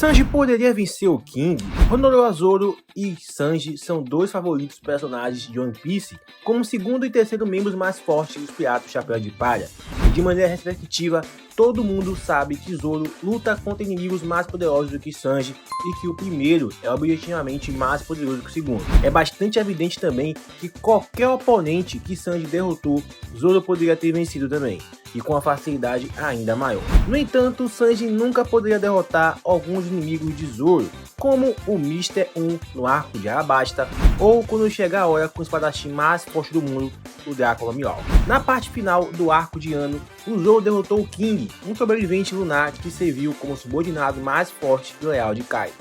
Sanji poderia vencer o King? Ronoro Zoro e Sanji são dois favoritos personagens de One Piece como segundo e terceiro membros mais fortes dos Piratas do Chapéu de Palha. E de maneira respectiva, todo mundo sabe que Zoro luta contra inimigos mais poderosos do que Sanji e que o primeiro é objetivamente mais poderoso que o segundo. É bastante evidente também que qualquer oponente que Sanji derrotou, Zoro poderia ter vencido também, e com uma facilidade ainda maior. No entanto, Sanji nunca poderia derrotar alguns inimigos de Zoro, como o Mr. 1 no arco de Arabasta, ou quando chegar a hora com o espadachim mais forte do mundo, o Drácula Mihawk. Na parte final do arco de Ano, o Zoro derrotou o King, um sobrevivente lunar que serviu como subordinado mais forte e leal de Kaido.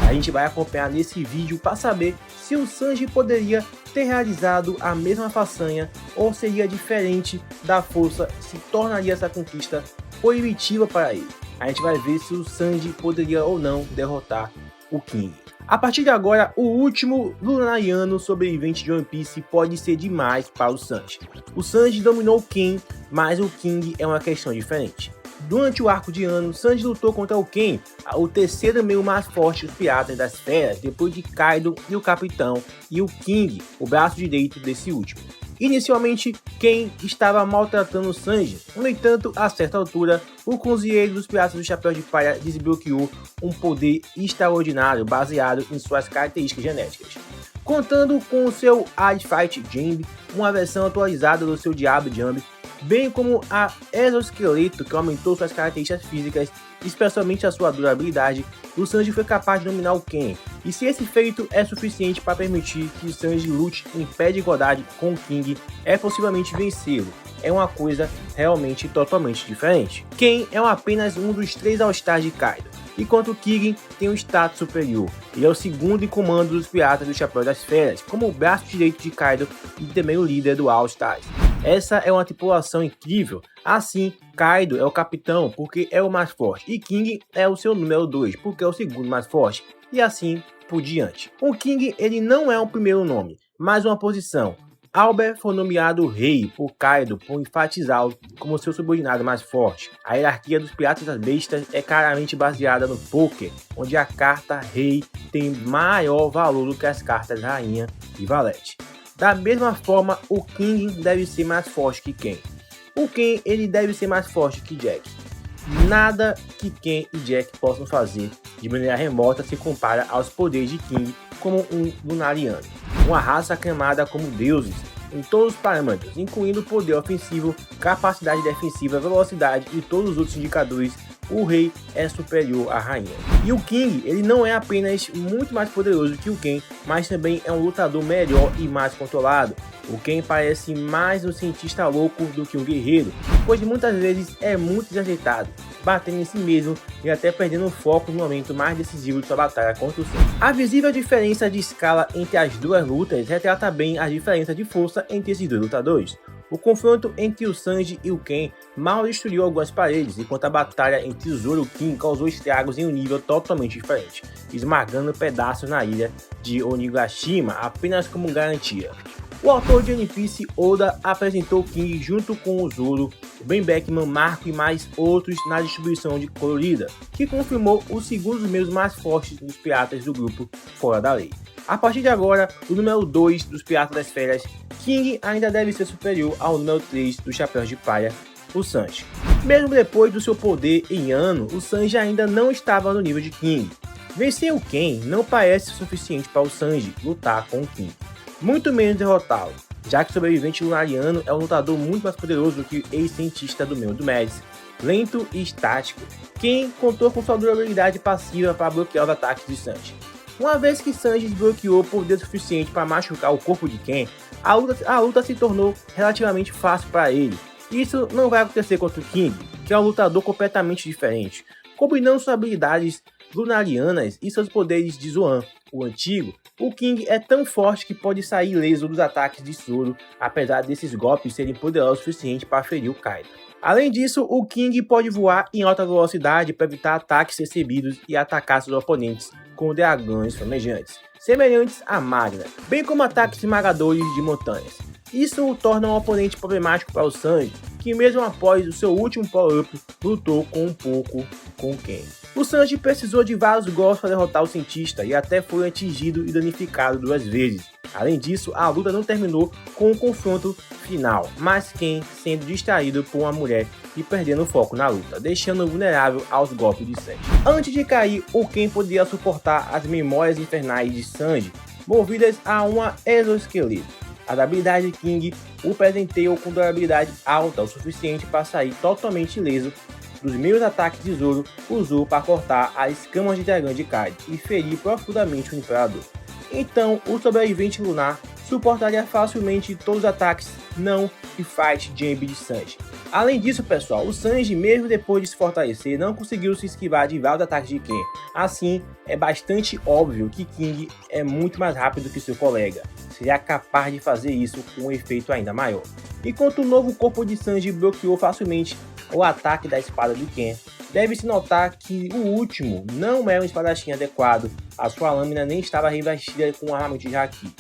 A gente vai acompanhar nesse vídeo para saber se o Sanji poderia ter realizado a mesma façanha ou seria diferente da força, se tornaria essa conquista proibitiva para ele. A gente vai ver se o Sanji poderia ou não derrotar o King. A partir de agora, o último lunariano sobrevivente de One Piece pode ser demais para o Sanji. O Sanji dominou o King, mas o King é uma questão diferente. Durante o arco de Ano, Sanji lutou contra o Ken, o terceiro membro mais forte dos Piratas das Feras, depois de Kaido e o Capitão, e o King, o braço direito desse último. Inicialmente, Ken estava maltratando Sanji, no entanto, a certa altura, o conselheiro dos Piratas do Chapéu de Palha desbloqueou um poder extraordinário baseado em suas características genéticas. Contando com o seu Hard Fight Jump, uma versão atualizada do seu Diabo Jump, bem como a exoesqueleto que aumentou suas características físicas, especialmente a sua durabilidade, o Sanji foi capaz de dominar o Ken. E se esse feito é suficiente para permitir que o Sanji lute em pé de igualdade com o King, é possivelmente vencê-lo. É uma coisa realmente totalmente diferente. Ken é apenas um dos 3 All-Stars de Kaido, enquanto o King tem um status superior. Ele é o segundo em comando dos Piratas do Chapéu das Feras, como o braço direito de Kaido e também o líder do All-Stars. Essa é uma tripulação incrível. Assim, Kaido é o capitão porque é o mais forte, e King é o seu número 2 porque é o segundo mais forte, e assim por diante. O King ele não é um primeiro nome, mas uma posição. Albert foi nomeado rei por Kaido por enfatizá-lo como seu subordinado mais forte. A hierarquia dos Piratas das Bestas é claramente baseada no poker, onde a carta rei tem maior valor do que as cartas rainha e valete. Da mesma forma, o King deve ser mais forte que Ken. O Ken ele deve ser mais forte que Jack. Nada que Ken e Jack possam fazer de maneira remota se compara aos poderes de King como um lunariano, uma raça aclamada como deuses em todos os parâmetros, incluindo poder ofensivo, capacidade defensiva, velocidade e todos os outros indicadores. O rei é superior à rainha. E o King, ele não é apenas muito mais poderoso que o Ken, mas também é um lutador melhor e mais controlado. O Ken parece mais um cientista louco do que um guerreiro, pois muitas vezes é muito desajeitado, batendo em si mesmo e até perdendo o foco no momento mais decisivo de sua batalha contra o Sanji. A visível diferença de escala entre as duas lutas retrata bem a diferença de força entre esses dois lutadores. O confronto entre o Sanji e o Ken mal destruiu algumas paredes, enquanto a batalha entre Zoro e o King causou estragos em um nível totalmente diferente, esmagando pedaços na ilha de Onigashima apenas como garantia. O autor de One Piece, Oda, apresentou o King junto com o Zoro, o Ben Beckman, Marco e mais outros na distribuição de colorida, que confirmou os segundos membros mais fortes dos piratas do grupo Fora da Lei. A partir de agora, o número 2 dos Piratas das Feras, King ainda deve ser superior ao número 3 dos Chapéus de Palha, o Sanji. Mesmo depois do seu poder em Ano, o Sanji ainda não estava no nível de King. Vencer o Ken não parece suficiente para o Sanji lutar com o King, muito menos derrotá-lo, já que o sobrevivente lunariano é um lutador muito mais poderoso do que o ex-cientista do meio do Mads, lento e estático. Ken contou com sua durabilidade passiva para bloquear os ataques de Sanji. Uma vez que Sanji desbloqueou poder suficiente para machucar o corpo de Ken, a luta se tornou relativamente fácil para ele. Isso não vai acontecer contra o King, que é um lutador completamente diferente. Combinando suas habilidades lunarianas e seus poderes de Zoan, o antigo, o King é tão forte que pode sair ileso dos ataques de Zoro, apesar desses golpes serem poderosos o suficiente para ferir o Kaido. Além disso, o King pode voar em alta velocidade para evitar ataques recebidos e atacar seus oponentes com dragões flamejantes, semelhantes a Magna, bem como ataques esmagadores de montanhas. Isso o torna um oponente problemático para o Sanji, que mesmo após o seu último power-up, lutou um pouco com Ken. O Sanji precisou de vários golpes para derrotar o cientista e até foi atingido e danificado 2 vezes. Além disso, a luta não terminou com o confronto final, mas Ken sendo distraído por uma mulher e perdendo o foco na luta, deixando-o vulnerável aos golpes de Sanji. Antes de cair, o Ken podia suportar as memórias infernais de Sanji, movidas a uma exoesqueleto. As habilidades de King o presenteiam com durabilidade alta o suficiente para sair totalmente ileso dos meios ataques que Zoro usou para cortar as escamas de dragão de Kaido e ferir profundamente o Imperador. Então, o sobrevivente lunar suportaria facilmente todos os ataques não e Fight Jump de Sanji. Além disso, pessoal, o Sanji, mesmo depois de se fortalecer, não conseguiu se esquivar de vários ataques de Ken. Assim, é bastante óbvio que King é muito mais rápido que seu colega. Seria capaz de fazer isso com um efeito ainda maior. Enquanto o novo corpo de Sanji bloqueou facilmente o ataque da espada de Ken, deve-se notar que o último não é um espadachim adequado, a sua lâmina nem estava revestida com armamento de Haki.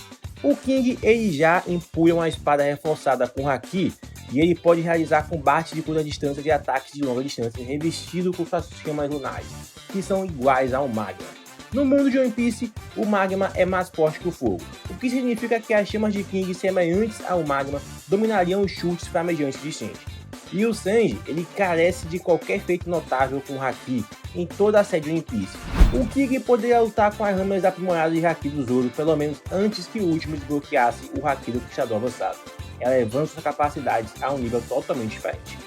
O King ele já empunha uma espada reforçada com Haki e ele pode realizar combates de curta distância e ataques de longa distância revestido com suas chamas lunares, que são iguais ao Magma. No mundo de One Piece, o Magma é mais forte que o fogo, o que significa que as chamas de King semelhantes ao Magma dominariam os chutes flamejantes de Sanji. E o Sanji, ele carece de qualquer efeito notável com o Haki em toda a série de One Piece. O King poderia lutar com as lâminas aprimoradas de Haki do Zoro, pelo menos antes que o último desbloqueasse o Haki do Conquistador avançado, elevando suas capacidades a um nível totalmente diferente.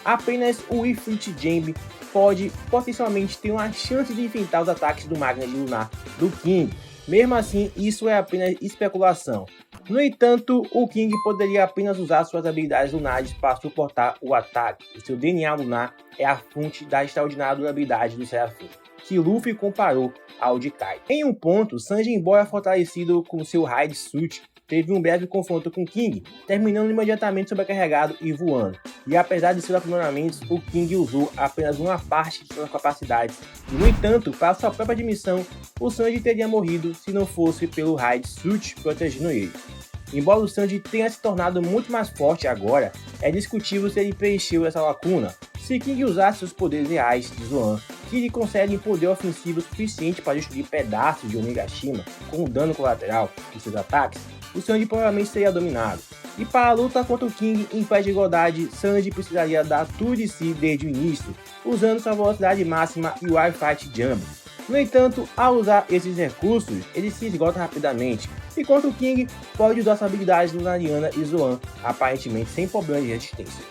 Apenas o Ifrit Jump pode potencialmente ter uma chance de enfrentar os ataques do Magma de Lunar do King. Mesmo assim, isso é apenas especulação. No entanto, o King poderia apenas usar suas habilidades lunares para suportar o ataque. O seu DNA lunar é a fonte da extraordinária durabilidade do Serafim, que Luffy comparou ao de Kaido. Em um ponto, Sanji, embora fortalecido com seu Raid Suit, teve um breve confronto com King, terminando imediatamente sobrecarregado e voando. E apesar de seus aprimoramentos, o King usou apenas uma parte de suas capacidades. E, no entanto, para sua própria admissão, o Sanji teria morrido se não fosse pelo Raid Suit protegendo ele. Embora o Sanji tenha se tornado muito mais forte agora, é discutível se ele preencheu essa lacuna. Se King usasse seus poderes reais de Zoan, que lhe concedem poder ofensivo suficiente para destruir pedaços de Onigashima com dano colateral em seus ataques, o Sanji provavelmente seria dominado. E para a luta contra o King em pé de igualdade, Sanji precisaria dar tudo de si desde o início, usando sua velocidade máxima e o Wild Fight Jump. No entanto, ao usar esses recursos, ele se esgota rapidamente, enquanto o King pode usar suas habilidades lunariana e Zoan, aparentemente sem problema de resistência.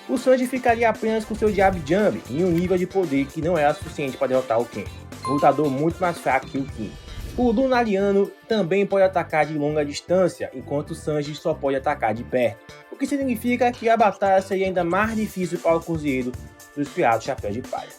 O Sanji ficaria apenas com seu Jab Jump em um nível de poder que não era suficiente para derrotar o Ken, um lutador muito mais fraco que o King. O Lunariano também pode atacar de longa distância, enquanto o Sanji só pode atacar de perto, o que significa que a batalha seria ainda mais difícil para o cozinheiro dos Piratas Chapéu de Palha.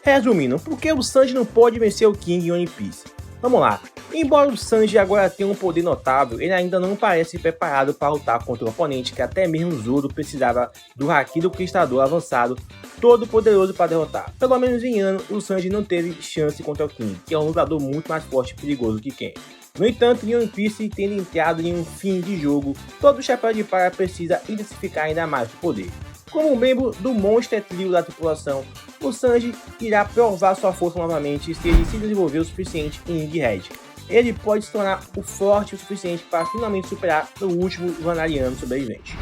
Resumindo, por que o Sanji não pode vencer o King em One Piece? Vamos lá. Embora o Sanji agora tenha um poder notável, ele ainda não parece preparado para lutar contra um oponente que até mesmo Zoro precisava do Haki do Conquistador avançado, todo poderoso para derrotar. Pelo menos em ano, o Sanji não teve chance contra o King, que é um lutador muito mais forte e perigoso que Ken. No entanto, em One Piece, tendo entrado em um fim de jogo, todo Chapéu de Palha precisa intensificar ainda mais o poder. Como membro do Monster Trio da tripulação, o Sanji irá provar sua força novamente se ele se desenvolver o suficiente em Egghead. Ele pode se tornar forte o suficiente para finalmente superar o último Vanariano sobrevivente.